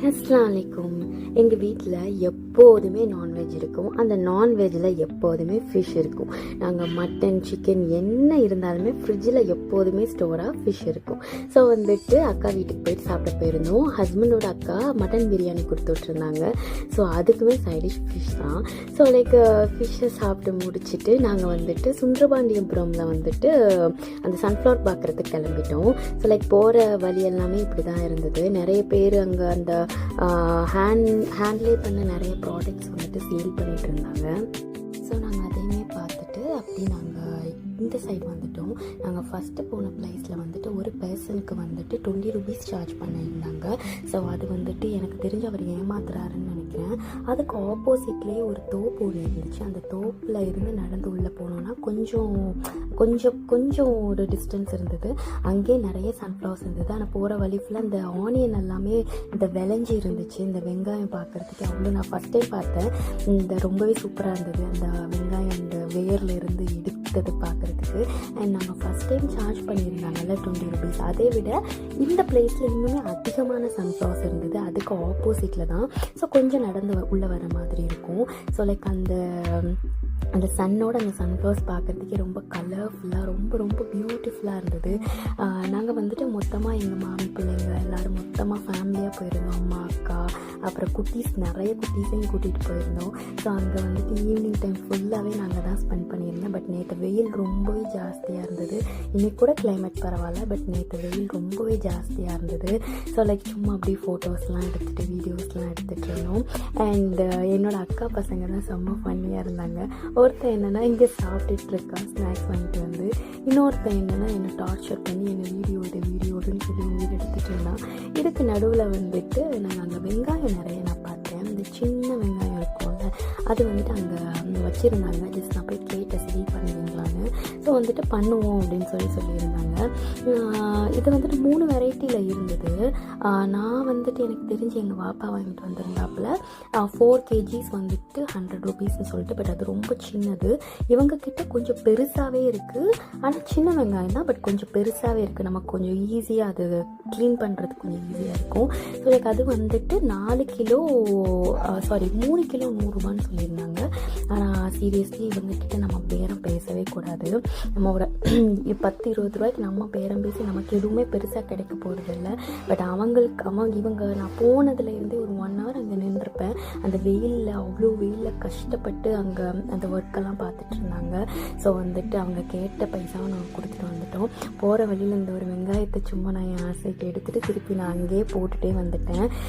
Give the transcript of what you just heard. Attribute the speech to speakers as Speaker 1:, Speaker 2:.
Speaker 1: அஸ்ஸலாமு அலைக்கும். எங்கள் வீட்டில் எப்போதுமே நான்வெஜ் இருக்கும். அந்த நான்வெஜ்ஜில் எப்போதுமே ஃபிஷ் இருக்கும். நாங்கள் மட்டன் சிக்கன் என்ன இருந்தாலுமே ஃப்ரிட்ஜில் எப்போதுமே ஸ்டோராக ஃபிஷ் இருக்கும். ஸோ வந்துட்டு அக்கா வீட்டுக்கு போயிட்டு சாப்பிட போயிருந்தோம். ஹஸ்பண்டோட அக்கா மட்டன் பிரியாணி கொடுத்து விட்ருந்தாங்க. ஸோ அதுக்குமே சைடிஷ் ஃபிஷ் தான். ஸோ லைக் ஃபிஷ்ஷை சாப்பிட்டு முடிச்சுட்டு நாங்கள் வந்துட்டு சுந்தரபாண்டியபுரமில் வந்துட்டு அந்த சன்ஃப்ளவர் பார்க்குறதுக்கு கிளம்பிட்டோம். ஸோ லைக் போகிற வழி எல்லாமே இப்படி தான் இருந்தது. நிறைய பேர் அங்கே அந்த ஹேண்ட்லே பண்ண நிறைய ப்ராடக்ட்ஸ் வந்துட்டு சேல் பண்ணிகிட்டு இருந்தாங்க. ஸோ நாங்கள் அதையுமே பார்த்துட்டு அப்படி நாங்கள் இந்த சைடு வந்துட்டோம். நாங்கள் ஃபஸ்ட்டு போன ப்ளேஸில் வந்துட்டு ஒரு பர்சனுக்கு வந்துட்டு 20 rupees சார்ஜ் பண்ணியிருந்தாங்க. ஸோ அது வந்துட்டு எனக்கு தெரிஞ்சு அவர் ஏமாத்துறாருன்னு நினைக்கிறேன். அதுக்கு ஆப்போசிட்லேயே ஒரு தோப்பு ஒன்று இருந்துச்சு. அந்த தோப்பில் இருந்து நடந்து உள்ளே போனோன்னா கொஞ்சம் ஒரு டிஸ்டன்ஸ் இருந்தது. அங்கேயே நிறைய சன்ஃப்ளவர்ஸ் இருந்தது. ஆனால் போகிற வழி ஃபுல்லாக இந்த ஆனியன் எல்லாமே இந்த விளைஞ்சி இருந்துச்சு. இந்த வெங்காயம் பார்க்குறதுக்கு அவ்வளோ நான் ஃபஸ்ட் டைம் பார்த்தேன். இந்த ரொம்பவே சூப்பராக இருந்தது. அந்த வெங்காயம் அந்த வேரில் இருந்து எடுத்தது பார்க்குறதுக்கு. அண்ட் நாங்கள் ஃபஸ்ட் டைம் சார்ஜ் பண்ணியிருந்தாங்கல்ல 20 rupees, அதை விட இந்த பிளேஸில் இன்னுமே அதிகமான சன்ஃப்ளவர்ஸ் இருந்தது. அதுக்கு ஆப்போசிட்டில் தான். ஸோ கொஞ்சம் நடந்து உள்ளே வர மாதிரி இருக்கும். ஸோ லைக் அந்த சன்னோட அந்த சன்ஃப்ளவர்ஸ் பார்க்குறதுக்கே ரொம்ப கலர்ஃபுல்லாக ரொம்ப பியூட்டிஃபுல்லாக இருந்தது. நாங்கள் வந்துட்டு மொத்தமாக எங்கள் மாமி பிள்ளைங்க எல்லோரும் மொத்தமாக ஃபேமிலியாக போயிருந்தோம். அம்மா, அக்கா, அப்புறம் நிறைய குட்டீஸையும் கூட்டிகிட்டு போயிருந்தோம். ஸோ அங்கே வந்துட்டு ஈவினிங் டைம் ஃபுல்லாகவே நாங்கள் தான் ஸ்பெண்ட் பண்ணியிருந்தோம். பட் நேற்று வெயில் ரொம்பவே ஜாஸ்தியாக இருந்தது. இன்றைக்கி கூட கிளைமேட் பரவாயில்ல, பட் நேற்று வெயில் ரொம்பவே ஜாஸ்தியாக இருந்தது. ஸோ லைக் சும்மா அப்படியே ஃபோட்டோஸ்லாம் எடுத்துகிட்டு வீடியோஸ்லாம் எடுத்துகிட்டு இருந்தோம். அண்ட் என்னோடய அக்கா பசங்க தான் செம்ம ஃபன்னியாக இருந்தாங்க. ஒருத்தன் என்னென்னா இங்கே சாப்பிட்டுட்டு இருக்கா ஸ்நாக்ஸ் வாங்கிட்டு வந்து, இன்னொருத்தன் என்னென்னா என்னை டார்ச்சர் பண்ணி என்னை வீடியோடுன்னு சொல்லி வீடு எடுத்துகிட்டு இருந்தான். இதுக்கு நடுவில் வந்துட்டு நாங்கள் அங்கே வெங்காயம் நிறைய நான் பார்த்தேன். இந்த சின்ன வெங்காயம் இருக்கும்ல, அது வந்துட்டு அங்கே வச்சுருந்தாங்க. ஜஸ்ட் நான் போய் கேட்டேன் சரி பண்ணுவீங்களான்னு. ஸோ வந்துட்டு பண்ணுவோம் அப்படின்னு சொல்லியிருந்தாங்க. இது வந்துட்டு 3 வெரைட்டியில் இருந்தது. நான் வந்துட்டு எனக்கு தெரிஞ்சு எங்கள் பாப்பா வாங்கிட்டு வந்திருந்தாப்புல 4 kgs வந்துட்டு 100 rupeesன்னு சொல்லிட்டு. பட் அது ரொம்ப சின்னது. இவங்கக்கிட்ட கொஞ்சம் பெருசாகவே இருக்குது. ஆனால் சின்ன வெங்காயம் தான், பட் கொஞ்சம் பெருசாகவே இருக்குது. நமக்கு கொஞ்சம் ஈஸியாக அது க்ளீன் பண்ணுறதுக்கு கொஞ்சம் ஈஸியாக இருக்கும். ஸோ லைக் அது வந்துட்டு 3 கிலோ 100 சொல்லியிருந்தாங்க. ஆனால் சீரியஸ்லி இவங்கக்கிட்ட நம்ம பேரம் பேசவே கூடாது. நம்ம ஒரு 10-20 ரூபாய்க்கு நம்ம பேரம் பேசி நமக்கு எதுவுமே பெருசாக கிடைக்க போகிறதில்ல. பட் இவங்க நான் போனதுலேருந்தே ஒரு 1 hour அங்கே நின்றுருப்பேன். அந்த அவ்வளோ வெயிலில் கஷ்டப்பட்டு அங்கே அந்த ஒர்க்கெல்லாம் பார்த்துட்டு இருந்தாங்க. ஸோ வந்துட்டு அவங்க கேட்ட பைசாவை நாங்கள் கொடுத்துட்டு வந்துட்டோம். போகிற வழியில் இந்த ஒரு வெங்காயத்தை சும்மா நான் என் ஆசைக்கு எடுத்துகிட்டு திருப்பி நான் அங்கேயே போட்டுகிட்டே வந்துட்டேன்.